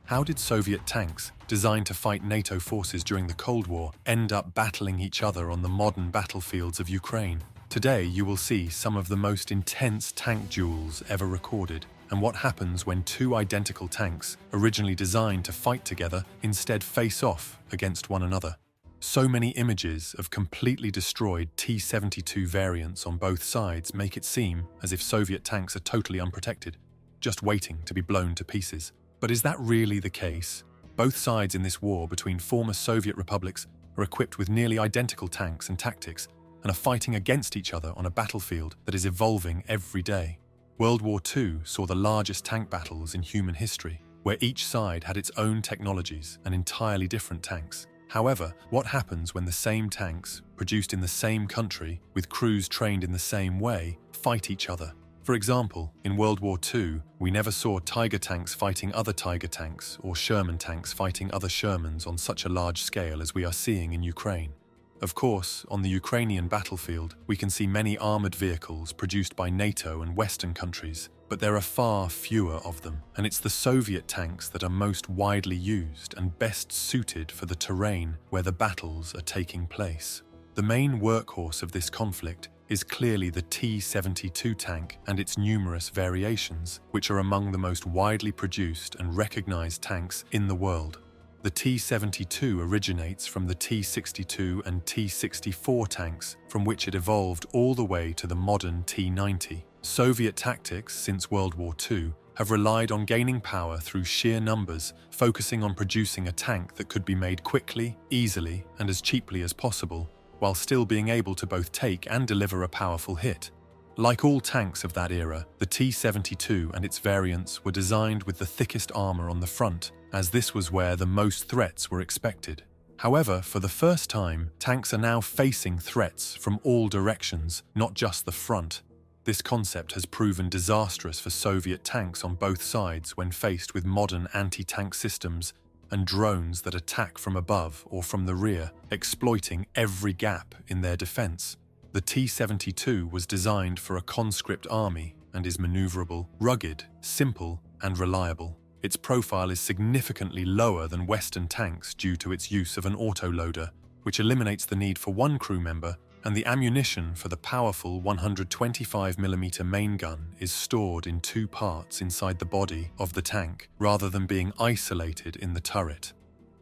How did Soviet tanks, designed to fight NATO forces during the Cold War, end up battling each other on the modern battlefields of Ukraine? Today, you will see some of the most intense tank duels ever recorded, and what happens when two identical tanks, originally designed to fight together, instead face off against one another. So many images of completely destroyed T-72 variants on both sides make it seem as if Soviet tanks are totally unprotected, just waiting to be blown to pieces. But is that really the case? Both sides in this war between former Soviet republics are equipped with nearly identical tanks and tactics and are fighting against each other on a battlefield that is evolving every day. World War II saw the largest tank battles in human history, where each side had its own technologies and entirely different tanks. However, what happens when the same tanks, produced in the same country, with crews trained in the same way, fight each other? For example, in World War II, we never saw Tiger tanks fighting other Tiger tanks or Sherman tanks fighting other Shermans on such a large scale as we are seeing in Ukraine. Of course, on the Ukrainian battlefield, we can see many armored vehicles produced by NATO and Western countries, but there are far fewer of them, and it's the Soviet tanks that are most widely used and best suited for the terrain where the battles are taking place. The main workhorse of this conflict is clearly the T-72 tank and its numerous variations, which are among the most widely produced and recognized tanks in the world. The T-72 originates from the T-62 and T-64 tanks, from which it evolved all the way to the modern T-90. Soviet tactics since World War II have relied on gaining power through sheer numbers, focusing on producing a tank that could be made quickly, easily, and as cheaply as possible, while still being able to both take and deliver a powerful hit. Like all tanks of that era, the T-72 and its variants were designed with the thickest armor on the front, as this was where the most threats were expected. However, for the first time, tanks are now facing threats from all directions, not just the front. This concept has proven disastrous for Soviet tanks on both sides when faced with modern anti-tank systems and drones that attack from above or from the rear, exploiting every gap in their defense. The T-72 was designed for a conscript army and is maneuverable, rugged, simple, and reliable. Its profile is significantly lower than Western tanks due to its use of an autoloader, which eliminates the need for one crew member, and the ammunition for the powerful 125mm main gun is stored in two parts inside the body of the tank, rather than being isolated in the turret.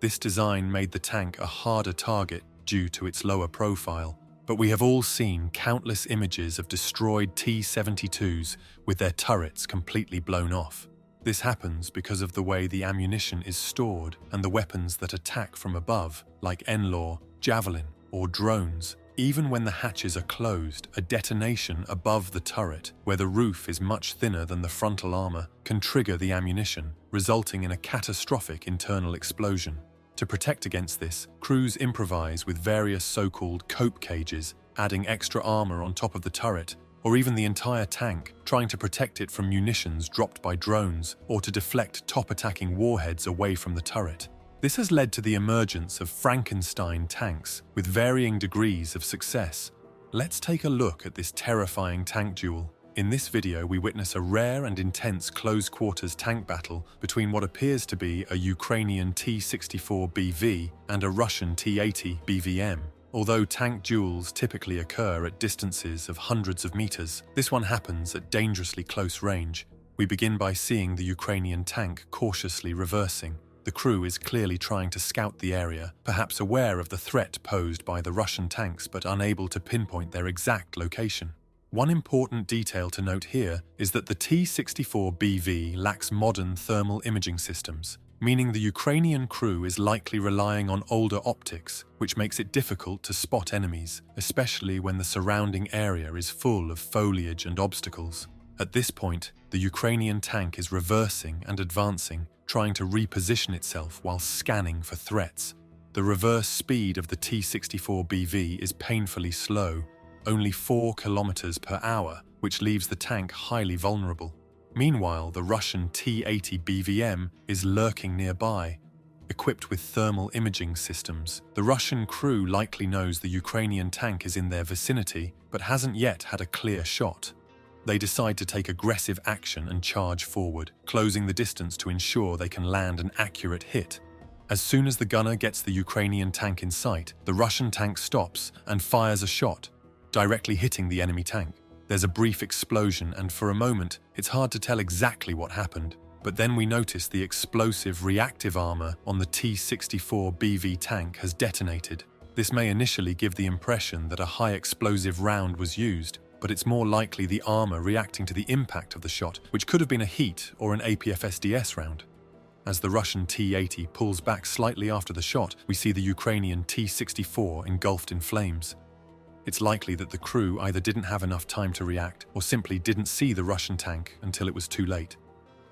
This design made the tank a harder target due to its lower profile, but we have all seen countless images of destroyed T-72s with their turrets completely blown off. This happens because of the way the ammunition is stored and the weapons that attack from above, like NLAW, Javelin, or drones. Even when the hatches are closed, a detonation above the turret, where the roof is much thinner than the frontal armor, can trigger the ammunition, resulting in a catastrophic internal explosion. To protect against this, crews improvise with various so-called cope cages, adding extra armor on top of the turret, or even the entire tank, trying to protect it from munitions dropped by drones or to deflect top-attacking warheads away from the turret. This has led to the emergence of Frankenstein tanks with varying degrees of success. Let's take a look at this terrifying tank duel. In this video, we witness a rare and intense close-quarters tank battle between what appears to be a Ukrainian T-64BV and a Russian T-80 BVM. Although tank duels typically occur at distances of hundreds of meters, this one happens at dangerously close range. We begin by seeing the Ukrainian tank cautiously reversing. The crew is clearly trying to scout the area, perhaps aware of the threat posed by the Russian tanks but unable to pinpoint their exact location. One important detail to note here is that the T-64BV lacks modern thermal imaging systems, meaning the Ukrainian crew is likely relying on older optics, which makes it difficult to spot enemies, especially when the surrounding area is full of foliage and obstacles. At this point, the Ukrainian tank is reversing and advancing, trying to reposition itself while scanning for threats. The reverse speed of the T-64BV is painfully slow, only 4 kilometers per hour, which leaves the tank highly vulnerable. Meanwhile, the Russian T-80 BVM is lurking nearby, equipped with thermal imaging systems. The Russian crew likely knows the Ukrainian tank is in their vicinity, but hasn't yet had a clear shot. They decide to take aggressive action and charge forward, closing the distance to ensure they can land an accurate hit. As soon as the gunner gets the Ukrainian tank in sight, the Russian tank stops and fires a shot, directly hitting the enemy tank. There's a brief explosion, and for a moment, it's hard to tell exactly what happened. But then we notice the explosive reactive armor on the T-64BV tank has detonated. This may initially give the impression that a high explosive round was used, but it's more likely the armor reacting to the impact of the shot, which could have been a heat or an APFSDS round. As the Russian T-80 pulls back slightly after the shot, we see the Ukrainian T-64 engulfed in flames. It's likely that the crew either didn't have enough time to react or simply didn't see the Russian tank until it was too late.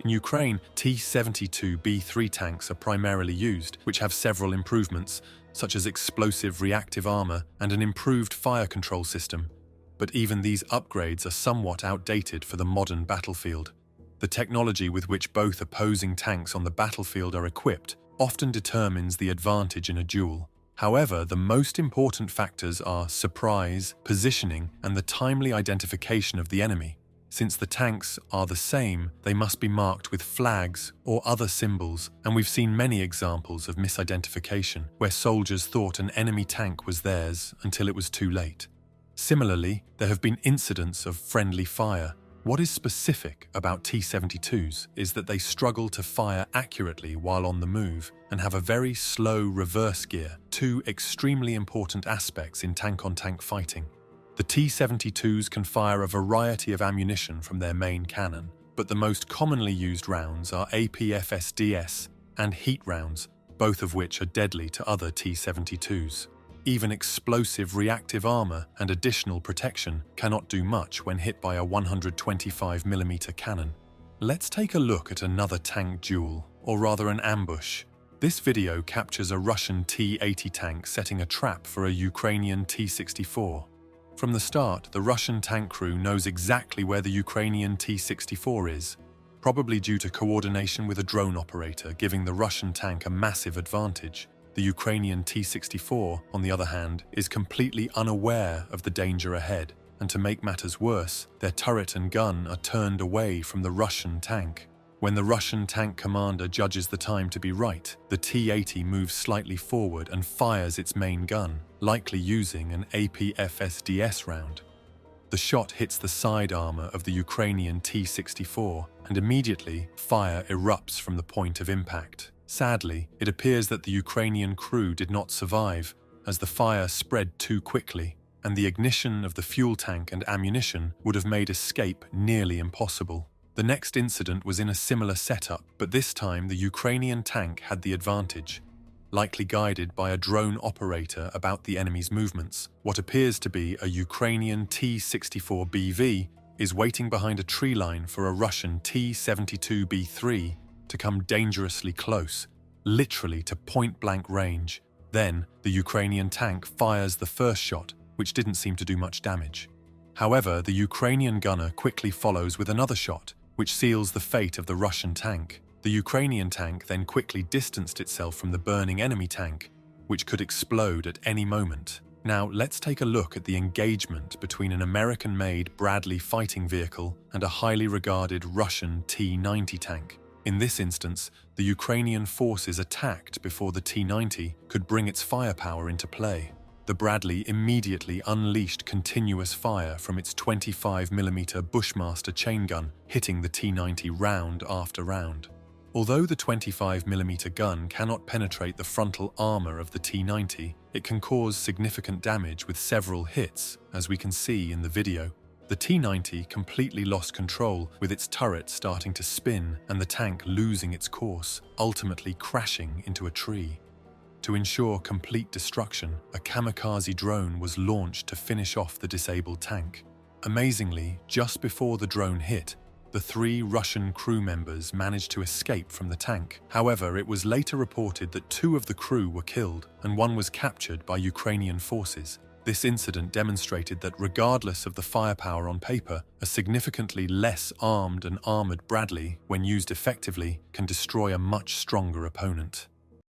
In Ukraine, T-72B3 tanks are primarily used, which have several improvements, such as explosive reactive armor and an improved fire control system. But even these upgrades are somewhat outdated for the modern battlefield. The technology with which both opposing tanks on the battlefield are equipped often determines the advantage in a duel. However, the most important factors are surprise, positioning, and the timely identification of the enemy. Since the tanks are the same, they must be marked with flags or other symbols, and we've seen many examples of misidentification where soldiers thought an enemy tank was theirs until it was too late. Similarly, there have been incidents of friendly fire. What is specific about T-72s is that they struggle to fire accurately while on the move and have a very slow reverse gear, two extremely important aspects in tank-on-tank fighting. The T-72s can fire a variety of ammunition from their main cannon, but the most commonly used rounds are APFSDS and heat rounds, both of which are deadly to other T-72s. Even explosive reactive armor and additional protection cannot do much when hit by a 125mm cannon. Let's take a look at another tank duel, or rather an ambush. This video captures a Russian T-80 tank setting a trap for a Ukrainian T-64. From the start, the Russian tank crew knows exactly where the Ukrainian T-64 is, probably due to coordination with a drone operator giving the Russian tank a massive advantage. The Ukrainian T-64, on the other hand, is completely unaware of the danger ahead, and to make matters worse, their turret and gun are turned away from the Russian tank. When the Russian tank commander judges the time to be right, the T-80 moves slightly forward and fires its main gun, likely using an APFSDS round. The shot hits the side armor of the Ukrainian T-64, and immediately fire erupts from the point of impact. Sadly, it appears that the Ukrainian crew did not survive, as the fire spread too quickly, and the ignition of the fuel tank and ammunition would have made escape nearly impossible. The next incident was in a similar setup, but this time the Ukrainian tank had the advantage, likely guided by a drone operator about the enemy's movements. What appears to be a Ukrainian T-64BV is waiting behind a tree line for a Russian T-72B3 to come dangerously close, literally to point-blank range. Then, the Ukrainian tank fires the first shot, which didn't seem to do much damage. However, the Ukrainian gunner quickly follows with another shot, which seals the fate of the Russian tank. The Ukrainian tank then quickly distanced itself from the burning enemy tank, which could explode at any moment. Now, let's take a look at the engagement between an American-made Bradley fighting vehicle and a highly regarded Russian T-90 tank. In this instance, the Ukrainian forces attacked before the T-90 could bring its firepower into play. The Bradley immediately unleashed continuous fire from its 25mm Bushmaster chain gun, hitting the T-90 round after round. Although the 25mm gun cannot penetrate the frontal armor of the T-90, it can cause significant damage with several hits, as we can see in the video. The T-90 completely lost control, with its turret starting to spin and the tank losing its course, ultimately crashing into a tree. To ensure complete destruction, a kamikaze drone was launched to finish off the disabled tank. Amazingly, just before the drone hit, the 3 Russian crew members managed to escape from the tank. However, it was later reported that 2 of the crew were killed and 1 was captured by Ukrainian forces. This incident demonstrated that regardless of the firepower on paper, a significantly less armed and armored Bradley, when used effectively, can destroy a much stronger opponent.